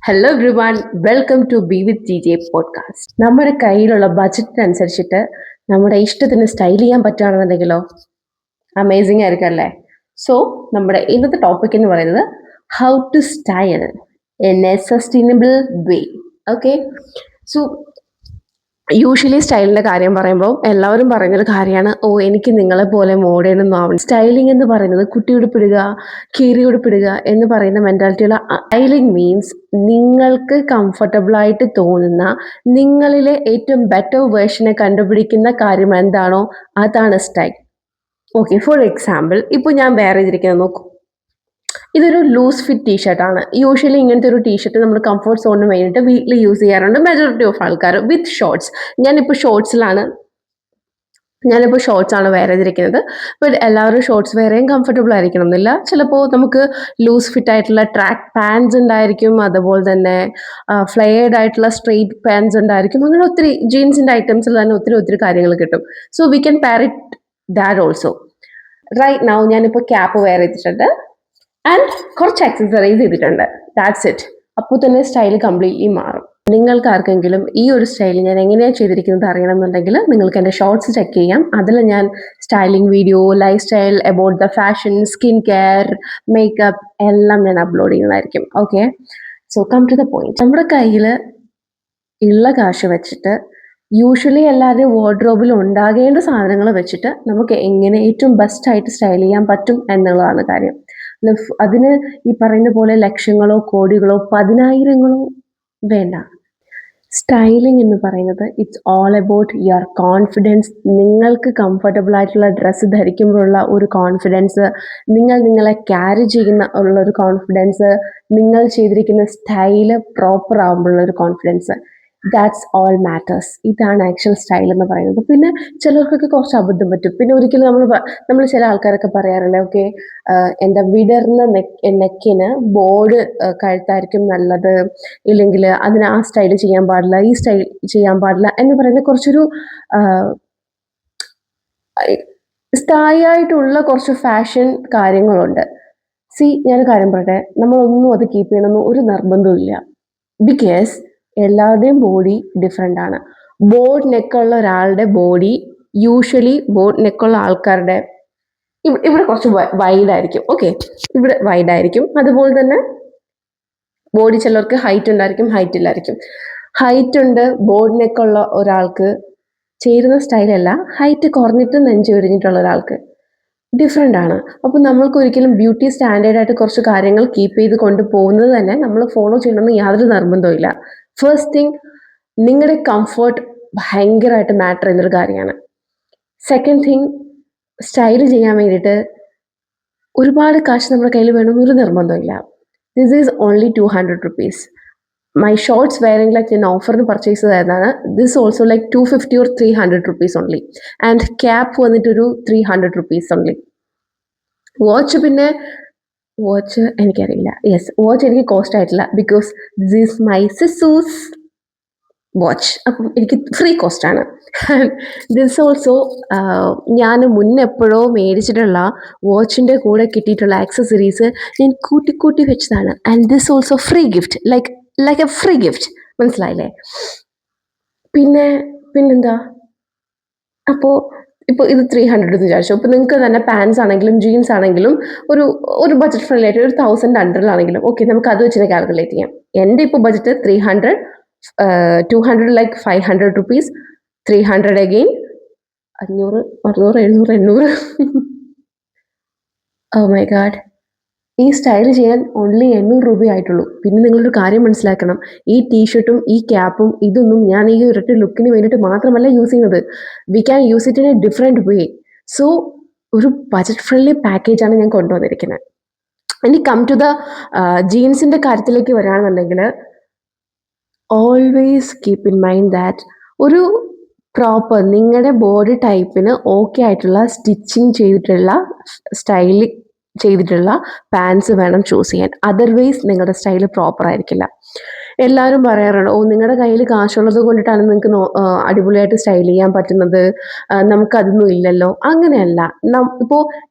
Hello everyone, welcome to be with G J podcast. നമ്മുടെ കയ്യിലുള്ള ബജറ്റിനനുസരിച്ചിട്ട് നമ്മുടെ ഇഷ്ടത്തിന് സ്റ്റൈൽ ചെയ്യാൻ പറ്റുകയാണെന്നുണ്ടെങ്കിലോ അമേസിങ് ആയിരിക്കും അല്ലേ? സോ നമ്മുടെ ഇന്നത്തെ ടോപ്പിക് എന്ന് പറയുന്നത് how to style in a sustainable way. Okay, so usually സ്റ്റൈലിൻ്റെ കാര്യം പറയുമ്പോൾ എല്ലാവരും പറയുന്നൊരു കാര്യമാണ്, എനിക്ക് നിങ്ങളെ പോലെ മോഡേൺ ഒന്നും ആവണം. സ്റ്റൈലിംഗ് എന്ന് പറയുന്നത് കുട്ടിയുടുപ്പിടുക, കീറിയുടുപ്പിടുക എന്ന് പറയുന്ന മെൻറ്റാലിറ്റിയുള്ള സ്റ്റൈലിംഗ് മീൻസ് നിങ്ങൾക്ക് കംഫർട്ടബിൾ ആയിട്ട് തോന്നുന്ന നിങ്ങളിലെ ഏറ്റവും ബെറ്റർ വേർഷനെ കണ്ടുപിടിക്കുന്ന കാര്യം എന്താണോ അതാണ് സ്റ്റൈൽ. ഓക്കെ, ഫോർ എക്സാമ്പിൾ ഇപ്പോൾ ഞാൻ വേറെ ചെയ്തിരിക്കുന്നത് നോക്കൂ. ഇതൊരു ലൂസ് ഫിറ്റ് ടീഷർട്ടാണ്. യൂഷ്വലി ഇങ്ങനത്തെ ഒരു ടീഷർട്ട് നമ്മൾ കംഫർട്ട് സോണിന് വേണ്ടിയിട്ട് വീട്ടിൽ യൂസ് ചെയ്യാറുണ്ട് മെജോറിറ്റി ഓഫ് ആൾക്കാർ വിത്ത് ഷോർട്സ്. ഞാനിപ്പോൾ ഷോർട്സ് ആണ് വെയർ ചെയ്തിരിക്കുന്നത്. ബട്ട് എല്ലാവരും ഷോർട്സ് വെയർ ചെയ്യാൻ കംഫർട്ടബിൾ ആയിരിക്കണം എന്നില്ല. ചിലപ്പോൾ നമുക്ക് ലൂസ് ഫിറ്റ് ആയിട്ടുള്ള ട്രാക്ക് പാൻസ് ഉണ്ടായിരിക്കും, അതുപോലെ തന്നെ ഫ്ലെയർഡ് ആയിട്ടുള്ള സ്ട്രെയിറ്റ് പാൻസ് ഉണ്ടായിരിക്കും. അങ്ങനെ ഒത്തിരി ജീൻസിൻ്റെ ഐറ്റംസിൽ തന്നെ ഒത്തിരി കാര്യങ്ങൾ കിട്ടും. So we can pair it that also. Right now ഞാനിപ്പോൾ ക്യാപ്പ് വെയർ ചെയ്തിട്ടുണ്ട് ആൻഡ് കുറച്ച് അക്സസറീസ് ചെയ്തിട്ടുണ്ട്. That's it. അപ്പോൾ തന്നെ സ്റ്റൈൽ കംപ്ലീറ്റ്ലി മാറും. നിങ്ങൾക്ക് ആർക്കെങ്കിലും ഈ ഒരു സ്റ്റൈൽ ഞാൻ എങ്ങനെയാണ് ചെയ്തിരിക്കുന്നത് അറിയണമെന്നുണ്ടെങ്കിൽ നിങ്ങൾക്ക് എൻ്റെ ഷോർട്സ് ചെക്ക് ചെയ്യാം. അതിൽ ഞാൻ styling video, life style, about the fashion, skin care, makeup എല്ലാം ഞാൻ അപ്ലോഡ് ചെയ്യുന്നതായിരിക്കും. Okay, so come to the point. നമ്മുടെ കയ്യിൽ ഉള്ള കാശ് വെച്ചിട്ട് യൂഷ്വലി എല്ലാവരുടെയും വാർഡ്രോബിൽ ഉണ്ടാകേണ്ട സാധനങ്ങൾ വെച്ചിട്ട് നമുക്ക് എങ്ങനെ ഏറ്റവും ബെസ്റ്റായിട്ട് സ്റ്റൈൽ ചെയ്യാൻ പറ്റും എന്നുള്ളതാണ് കാര്യം. അതിന് ഈ പറയുന്ന പോലെ ലക്ഷങ്ങളോ കോടികളോ പതിനായിരങ്ങളോ വേണ്ട. സ്റ്റൈലിംഗ് എന്ന് പറയുന്നത് it's all about your confidence. നിങ്ങൾക്ക് കംഫർട്ടബിൾ ആയിട്ടുള്ള ഡ്രസ്സ് ധരിക്കുമ്പോഴുള്ള ഒരു കോൺഫിഡൻസ്, നിങ്ങളെ ക്യാരി ചെയ്യുന്ന ഉള്ളൊരു കോൺഫിഡൻസ്, നിങ്ങൾ ചെയ്തിരിക്കുന്ന സ്റ്റൈല് പ്രോപ്പർ ആകുമ്പോഴുള്ള ഒരു കോൺഫിഡൻസ്, ദാറ്റ്സ് ഓൾ മാറ്റേഴ്സ്. ഇതാണ് ആക്ച്വൽ സ്റ്റൈൽ എന്ന് പറയുന്നത്. പിന്നെ ചിലർക്കൊക്കെ കുറച്ച് അബദ്ധം പറ്റും. പിന്നെ ഒരിക്കലും നമ്മൾ ചില ആൾക്കാരൊക്കെ പറയാറില്ലേ, ഓക്കെ എന്താ വിടർന്ന നെക്കിന് ബോർഡ് കഴുത്തായിരിക്കും നല്ലത്, ഇല്ലെങ്കിൽ അതിന് ആ സ്റ്റൈൽ ചെയ്യാൻ പാടില്ല, ഈ സ്റ്റൈൽ ചെയ്യാൻ പാടില്ല എന്ന് പറയുന്ന കുറച്ചൊരു സ്ഥായിയായിട്ടുള്ള കുറച്ച് ഫാഷൻ കാര്യങ്ങളുണ്ട്. ഞാൻ കാര്യം പറയട്ടെ, നമ്മളൊന്നും അത് കീപ്പ് ചെയ്യണമെന്ന് ഒരു നിർബന്ധവും ഇല്ല. ബിക്കോസ് എല്ലാവരുടെയും ബോഡി ഡിഫറെൻ്റ് ആണ്. ബോർഡ് നെക്കുള്ള ഒരാളുടെ ബോഡി യൂഷ്വലി ബോർഡ് നെക്കുള്ള ആൾക്കാരുടെ ഇവിടെ കുറച്ച് വൈഡായിരിക്കും. ഓക്കെ, ഇവിടെ വൈഡായിരിക്കും. അതുപോലെ തന്നെ ബോഡി ചിലർക്ക് ഹൈറ്റ് ഉണ്ടായിരിക്കും, ഹൈറ്റ് ഇല്ലായിരിക്കും. ഹൈറ്റ് ഉണ്ട് ബോർഡ് നെക്കുള്ള ഒരാൾക്ക് ചേരുന്ന സ്റ്റൈലല്ല ഹൈറ്റ് കുറഞ്ഞിട്ട് നെഞ്ച് വിരിഞ്ഞിട്ടുള്ള ഒരാൾക്ക് ഡിഫറെൻ്റ് ആണ്. അപ്പോൾ നമ്മൾക്ക് ഒരിക്കലും ബ്യൂട്ടി സ്റ്റാൻഡേർഡായിട്ട് കുറച്ച് കാര്യങ്ങൾ കീപ്പ് ചെയ്ത് കൊണ്ടുപോകുന്നത് തന്നെ നമ്മൾ ഫോളോ ചെയ്യണമെന്ന് യാതൊരു നിർബന്ധവും ഇല്ല. ഫസ്റ്റ് തിങ്, നിങ്ങളുടെ കംഫർട്ട് ഭയങ്കരമായിട്ട് മാറ്റർ ചെയ്യുന്നൊരു കാര്യമാണ്. സെക്കൻഡ് തിങ്, സ്റ്റൈൽ ചെയ്യാൻ വേണ്ടിയിട്ട് ഒരുപാട് കാശ് നമ്മുടെ കയ്യിൽ വേണമെന്നൊരു നിർബന്ധമില്ല. This is only 200 rupees. My shorts wearing like ഞാൻ ഓഫറിന് പർച്ചേസ് ചെയ്തതാണ്. This also like 250 or 300 rupees only. And cap വന്നിട്ടൊരു 300 rupees ഓൺലി. വാച്ച് എനിക്കറിയില്ല. യെസ്, വാച്ച് എനിക്ക് കോസ്റ്റ് ആയിട്ടില്ല because this is my sis's watch. അപ്പം എനിക്ക് ഫ്രീ കോസ്റ്റാണ്. ദിസ് ഓൾസോ ഞാൻ മുന്നെപ്പോഴോ മേടിച്ചിട്ടുള്ള വാച്ചിൻ്റെ കൂടെ കിട്ടിയിട്ടുള്ള ആക്സസറീസ് ഞാൻ കൂട്ടി വെച്ചതാണ്. And this also free gift, like A free gift. മനസ്സിലായില്ലേ? പിന്നെന്താ, അപ്പോൾ ഇപ്പോൾ ഇത് 300 എന്ന് വിചാരിച്ചു. അപ്പോൾ നിങ്ങൾക്ക് തന്നെ പാൻസ് ആണെങ്കിലും ജീൻസ് ആണെങ്കിലും ഒരു ബഡ്ജറ്റ് ഫ്രണ്ട്ലി ആയിട്ട് ഒരു 1000 അണ്ടറിലാണെങ്കിലും ഓക്കെ, നമുക്ക് അത് വെച്ച് കാൽക്കുലേറ്റ് ചെയ്യാം. എൻ്റെ ഇപ്പോൾ budget 300, 200 like 500 rupees, 300 again 500, 600, 700, 800. Oh my god, ഈ സ്റ്റൈൽ ചെയ്യാൻ ഓൺലി 800 രൂപ ആയിട്ടുള്ളൂ. പിന്നെ നിങ്ങളൊരു കാര്യം മനസ്സിലാക്കണം, ഈ ടീഷർട്ടും ഈ ക്യാപ്പും ഇതൊന്നും ഞാൻ ഈ ഒരൊറ്റ ലുക്കിന് വേണ്ടിയിട്ട് മാത്രമല്ല യൂസ് ചെയ്യുന്നത്. V can use it in A different way. So ഒരു ബജറ്റ് ഫ്രണ്ട്ലി പാക്കേജാണ് ഞാൻ കൊണ്ടുവന്നിരിക്കുന്നത്. ഇനി കം ടു ദ ജീൻസിൻ്റെ കാര്യത്തിലേക്ക് വരികയാണെന്നുണ്ടെങ്കിൽ always keep in mind that ഒരു പ്രോപ്പർ നിങ്ങളുടെ ബോഡി ടൈപ്പിന് ഓക്കെ ആയിട്ടുള്ള സ്റ്റിച്ചിങ് ചെയ്തിട്ടുള്ള സ്റ്റൈൽ ചെയ്തിട്ടുള്ള പാൻസ് വേണം ചൂസ് ചെയ്യാൻ. അതർവൈസ് നിങ്ങളുടെ സ്റ്റൈൽ പ്രോപ്പർ ആയിരിക്കില്ല. എല്ലാവരും പറയാറുണ്ട്, നിങ്ങളുടെ കയ്യിൽ കാശുള്ളത് കൊണ്ടിട്ടാണ് നിങ്ങൾക്ക് അടിപൊളിയായിട്ട് സ്റ്റൈൽ ചെയ്യാൻ പറ്റുന്നത്, നമുക്കതൊന്നും ഇല്ലല്ലോ. അങ്ങനെയല്ല. ഇപ്പോൾ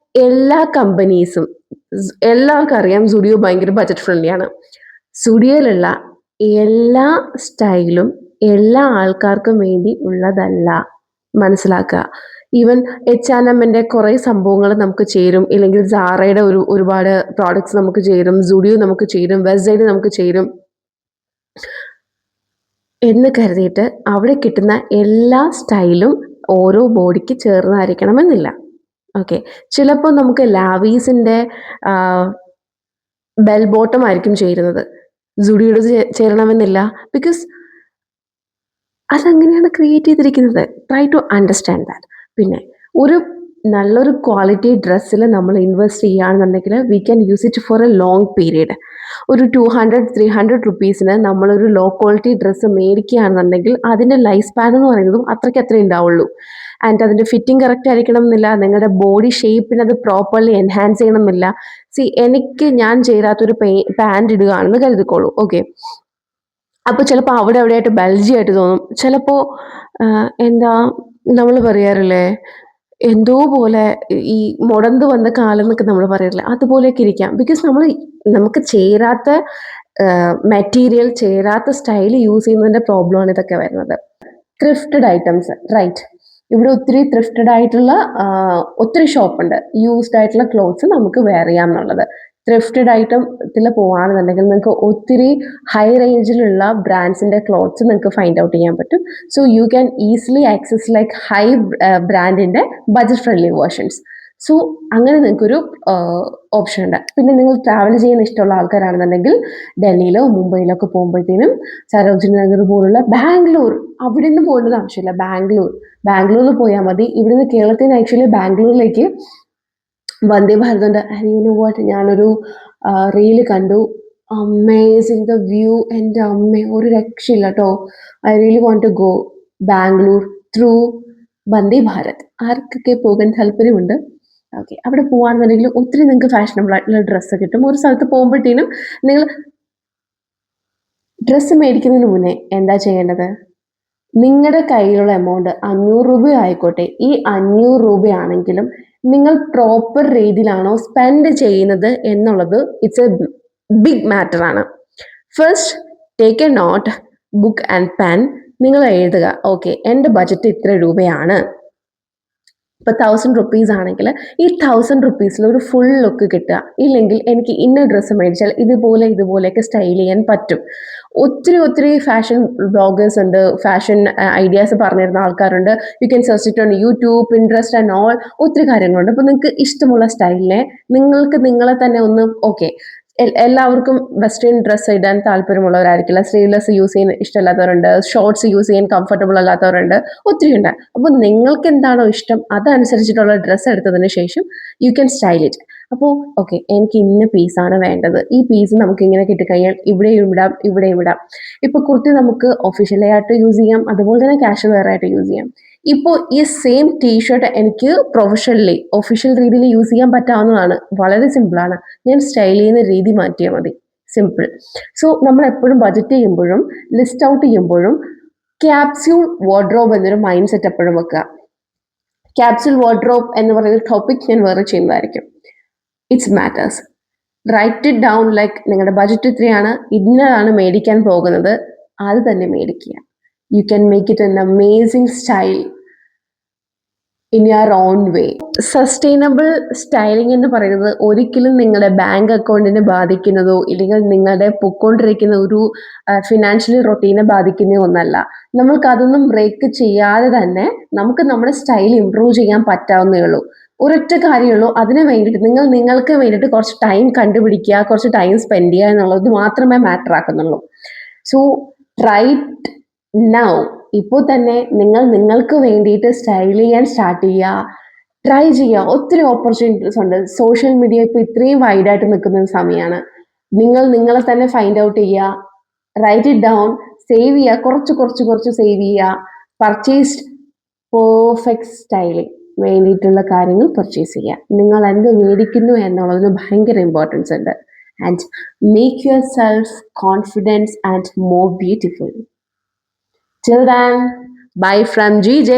എല്ലാ കമ്പനീസും എല്ലാവർക്കും അറിയാം സുഡിയോ ഭയങ്കര ബജറ്റ് ഫ്രണ്ട്ലിയാണ്. സുഡിയോയിലുള്ള എല്ലാ സ്റ്റൈലും എല്ലാ ആൾക്കാർക്കും വേണ്ടി ഉള്ളതല്ല. മനസ്സിലാക്കുക. ഈവൻ H&Mന്റെ കുറേ സംഭവങ്ങൾ നമുക്ക് ചേരും. ഇല്ലെങ്കിൽ സാറയുടെ ഒരുപാട് പ്രോഡക്ട്സ് നമുക്ക് ചേരും. സുഡിയോ നമുക്ക് ചേരും. വെസ്റ്റ് സൈഡ് നമുക്ക് ചേരും. എന്ന് കരുതിയിട്ട് അവിടെ കിട്ടുന്ന എല്ലാ സ്റ്റൈലും ഓരോ ബോഡിക്ക് ചേർന്നായിരിക്കണമെന്നില്ല. ഓക്കെ. ചിലപ്പോൾ നമുക്ക് ലാവീസിന്റെ ബെൽ ബോട്ടം ആയിരിക്കും ചേരുന്നത്. സുഡിയോയുടെ ചേരണമെന്നില്ല. ബിക്കോസ് അതങ്ങനെയാണ് ക്രിയേറ്റ് ചെയ്തിരിക്കുന്നത്. Try to understand that. പിന്നെ ഒരു നല്ലൊരു ക്വാളിറ്റി ഡ്രസ്സിൽ നമ്മൾ ഇൻവെസ്റ്റ് ചെയ്യുകയാണെന്നുണ്ടെങ്കിൽ we can use it for a long period. ഒരു 200-300 റുപ്പീസിന് നമ്മളൊരു ലോ ക്വാളിറ്റി ഡ്രസ്സ് മേടിക്കുകയാണെന്നുണ്ടെങ്കിൽ അതിൻ്റെ ലൈഫ് സ്പാൻ എന്ന് പറയുന്നതും അത്രയ്ക്ക് ഉണ്ടാവുള്ളൂ. ആൻഡ് അതിൻ്റെ ഫിറ്റിംഗ് കറക്റ്റ് ആയിരിക്കണം എന്നില്ല. നിങ്ങളുടെ ബോഡി ഷേപ്പിന് അത് പ്രോപ്പർലി എൻഹാൻസ് ചെയ്യണം എന്നില്ല. ഞാൻ ചേരാത്തൊരു പാൻറ് ഇടുകയാണെന്ന് കരുതിക്കോളൂ. ഓക്കെ. അപ്പോൾ ചിലപ്പോൾ അവിടെയായിട്ട് ബൾജി ആയിട്ട് തോന്നും. ചിലപ്പോൾ എന്താ നമ്മൾ പറയാറില്ലേ, എന്തോ പോലെ ഈ മുടന്ത് വന്ന കാലെന്നൊക്കെ നമ്മൾ പറയാറില്ലേ, അതുപോലെയൊക്കെ ഇരിക്കാം. ബിക്കോസ് നമുക്ക് ചേരാത്ത മെറ്റീരിയൽ, ചേരാത്ത സ്റ്റൈൽ യൂസ് ചെയ്യുന്നതിൻ്റെ പ്രോബ്ലമാണ് ഇതൊക്കെ വരുന്നത്. ത്രിഫ്റ്റഡ് ഐറ്റംസ്, റൈറ്റ്. ഇവിടെ ഒത്തിരി ത്രിഫ്റ്റഡ് ആയിട്ടുള്ള ഒത്തിരി ഷോപ്പുണ്ട്. യൂസ്ഡ് ആയിട്ടുള്ള ക്ലോത്ത്സ് നമുക്ക് വെയർ ചെയ്യാമെന്നുള്ളത്. ത്രിഫ്റ്റഡ് ഐറ്റത്തിൽ പോവുകയാണെന്നുണ്ടെങ്കിൽ നിങ്ങൾക്ക് ഒത്തിരി ഹൈ റേഞ്ചിലുള്ള ബ്രാൻഡ്സിൻ്റെ ക്ലോത്ത്സ് നിങ്ങൾക്ക് ഫൈൻഡ് ഔട്ട് ചെയ്യാൻ പറ്റും. So you can easily access like high ബ്രാൻഡിൻ്റെ ബഡ്ജറ്റ് ഫ്രണ്ട്ലി വേർഷൻസ്. സോ അങ്ങനെ നിങ്ങൾക്കൊരു ഓപ്ഷൻ ഉണ്ട്. പിന്നെ നിങ്ങൾ ട്രാവൽ ചെയ്യാൻ ഇഷ്ടമുള്ള ആൾക്കാരാണെന്നുണ്ടെങ്കിൽ ഡൽഹിയിലോ മുംബൈയിലോ ഒക്കെ പോകുമ്പോഴത്തേനും സരോജിനി നഗർ പോലുള്ള ബാംഗ്ലൂർ, അവിടെ നിന്ന് പോകേണ്ടത് ആവശ്യമില്ല. ബാംഗ്ലൂരിൽ പോയാൽ മതി. ഇവിടുന്ന് കേരളത്തിൽ നിന്ന് ആക്ച്വലി ബാംഗ്ലൂരിലേക്ക് വന്ദേ ഭാരതുണ്ട്. ആൻഡ് യു നോ വാട്ട്, ഞാനൊരു റീല് കണ്ടു. Amazing the view. എൻ്റെ അമ്മ, ഒരു രക്ഷയില്ല കേട്ടോ. I really want to go Bangalore through Vande Bharat. ആർക്കൊക്കെ പോകാൻ താല്പര്യമുണ്ട്? ഓക്കെ. അവിടെ പോവാണെന്നുണ്ടെങ്കിൽ ഒത്തിരി നിങ്ങൾക്ക് ഫാഷനബിൾ ആയിട്ടുള്ള ഡ്രസ്സ് കിട്ടും. ഒരു സ്ഥലത്ത് പോകുമ്പോഴത്തേനും നിങ്ങൾ ഡ്രസ്സ് മേടിക്കുന്നതിന് മുന്നേ എന്താ ചെയ്യേണ്ടത്? നിങ്ങളുടെ കയ്യിലുള്ള എമൗണ്ട് 500 രൂപ ആയിക്കോട്ടെ. ഈ 500 രൂപയാണെങ്കിലും നിങ്ങൾ പ്രോപ്പർ രീതിയിലാണോ സ്പെൻഡ് ചെയ്യുന്നത് എന്നുള്ളത് ഇറ്റ്സ് എ ബിഗ് മാറ്റർ ആണ്. First take a note, book and pen. നിങ്ങൾ എഴുതുക, ഓക്കെ, എൻ്റെ ബഡ്ജറ്റ് ഇത്ര രൂപയാണ്. ഇപ്പോൾ 1000 റുപ്പീസ് ആണെങ്കിൽ ഈ 1000 റുപ്പീസിൽ ഒരു ഫുൾ ലുക്ക് കിട്ടുക. ഇല്ലെങ്കിൽ എനിക്ക് ഇന്ന ഡ്രസ്സ് മേടിച്ചാൽ ഇതുപോലെയൊക്കെ സ്റ്റൈൽ ചെയ്യാൻ പറ്റും. ഒത്തിരി ഫാഷൻ ബ്ലോഗേഴ്സ് ഉണ്ട്, ഫാഷൻ ഐഡിയാസ് പറഞ്ഞിരുന്ന ആൾക്കാരുണ്ട്. You can search it on YouTube, Pinterest and all. ഒത്തിരി കാര്യങ്ങളുണ്ട്. അപ്പോൾ നിങ്ങൾക്ക് ഇഷ്ടമുള്ള സ്റ്റൈലിനെ നിങ്ങൾക്ക് നിങ്ങളെ തന്നെ ഒന്ന് ഓക്കെ. എല്ലാവർക്കും വെസ്റ്റേൺ ഡ്രസ്സ് ഇടാൻ താല്പര്യമുള്ളവരായിരിക്കില്ല. സ്ലീവ്ലെസ് യൂസ് ചെയ്യാൻ ഇഷ്ടമില്ലാത്തവരുണ്ട്. ഷോർട്സ് യൂസ് ചെയ്യാൻ കംഫർട്ടബിൾ അല്ലാത്തവരുണ്ട്. ഒത്തിരി ഉണ്ട്. അപ്പോൾ നിങ്ങൾക്ക് എന്താണോ ഇഷ്ടം അതനുസരിച്ചിട്ടുള്ള ഡ്രസ്സ് എടുത്തതിന് ശേഷം യു ക്യാൻ സ്റ്റൈൽ ഇറ്റ്. അപ്പോൾ ഓക്കെ, എനിക്ക് ഇന്ന പീസാണ് വേണ്ടത്. ഈ പീസ് നമുക്ക് ഇങ്ങനെ കിട്ടിക്കഴിഞ്ഞാൽ ഇവിടെയും ഇടാം. ഇപ്പോൾ കുർത്തി നമുക്ക് ഒഫീഷ്യലി ആയിട്ട് യൂസ് ചെയ്യാം, അതുപോലെ തന്നെ കാഷ്വൽ വെയർ ആയിട്ട് യൂസ് ചെയ്യാം. ഇപ്പോൾ ഈ സെയിം ടീഷർട്ട് എനിക്ക് പ്രൊഫഷണലി ഒഫീഷ്യൽ രീതിയിൽ യൂസ് ചെയ്യാൻ പറ്റാവുന്നതാണ്. വളരെ സിമ്പിളാണ്. ഞാൻ സ്റ്റൈൽ ചെയ്യുന്ന രീതി മാറ്റിയാൽ മതി. സിമ്പിൾ. സോ നമ്മൾ എപ്പോഴും ബഡ്ജറ്റ് ചെയ്യുമ്പോഴും ലിസ്റ്റ് ഔട്ട് ചെയ്യുമ്പോഴും ക്യാപ്സ്യൂൾ വാർഡ്രോബ് എന്നൊരു മൈൻഡ് സെറ്റ് എപ്പോഴും വെക്കുക. ക്യാപ്സ്യൂൾ വാർഡ്രോബ് എന്ന് പറയുന്ന ടോപ്പിക് ഞാൻ വേറെ ചെയ്യുന്നതായിരിക്കും. It's matters. Write it down. Like നിങ്ങളുടെ ബഡ്ജറ്റ് ഇത്രയാണ്, ഇന്നതാണ് മേടിക്കാൻ പോകുന്നത്, അത് തന്നെ മേടിക്കുക. You can make it an amazing style in your own way. Sustainable styling എന്ന് പറയുന്നത് ഒരിക്കലും നിങ്ങളുടെ ബാങ്ക് അക്കൗണ്ടിനെ ബാധിക്കുന്നതോ ഇല്ലെങ്കിൽ നിങ്ങളുടെ പൊയ്ക്കൊണ്ടിരിക്കുന്ന ഒരു ഫിനാൻഷ്യലി റൊട്ടീനെ ബാധിക്കുന്ന ഒന്നല്ല. നമ്മൾക്ക് അതൊന്നും ബ്രേക്ക് ചെയ്യാതെ തന്നെ നമുക്ക് നമ്മുടെ സ്റ്റൈൽ ഇംപ്രൂവ് ചെയ്യാൻ പറ്റാവുന്നേ ഉള്ളൂ. ഒരൊറ്റ കാര്യമുള്ളൂ, അതിന് വേണ്ടിയിട്ട് നിങ്ങൾക്ക് വേണ്ടിയിട്ട് കുറച്ച് ടൈം കണ്ടുപിടിക്കുക, കുറച്ച് ടൈം സ്പെൻഡ് ചെയ്യുക എന്നുള്ളത് മാത്രമേ മാറ്റർ ആക്കുന്നുള്ളൂ. സോ റൈറ്റ് നൗ, ഇപ്പോൾ തന്നെ നിങ്ങൾക്ക് വേണ്ടിയിട്ട് സ്റ്റൈൽ ചെയ്യാൻ സ്റ്റാർട്ട് ചെയ്യുക, ട്രൈ ചെയ്യുക. ഒത്തിരി ഓപ്പർച്യൂണിറ്റീസ് ഉണ്ട്. സോഷ്യൽ മീഡിയ ഇപ്പോൾ ഇത്രയും വൈഡായിട്ട് നിൽക്കുന്ന ഒരു സമയമാണ്. നിങ്ങളെ തന്നെ ഫൈൻഡ് ഔട്ട് ചെയ്യുക, റൈറ്റ് ഇറ്റ് ഡൗൺ, സേവ് ചെയ്യുക, കുറച്ച് സേവ് ചെയ്യുക. പർച്ചേസ്ഡ് പെർഫെക്റ്റ് സ്റ്റൈലിംഗ് വേണ്ടിയിട്ടുള്ള കാര്യങ്ങൾ പർച്ചേസ് ചെയ്യുക. നിങ്ങൾ എന്ത് മേടിക്കുന്നു എന്നുള്ളതിന് ഭയങ്കര ഇമ്പോർട്ടൻസ് ഉണ്ട്. And make your self confidence and more beautiful. Till then, bye from GJ.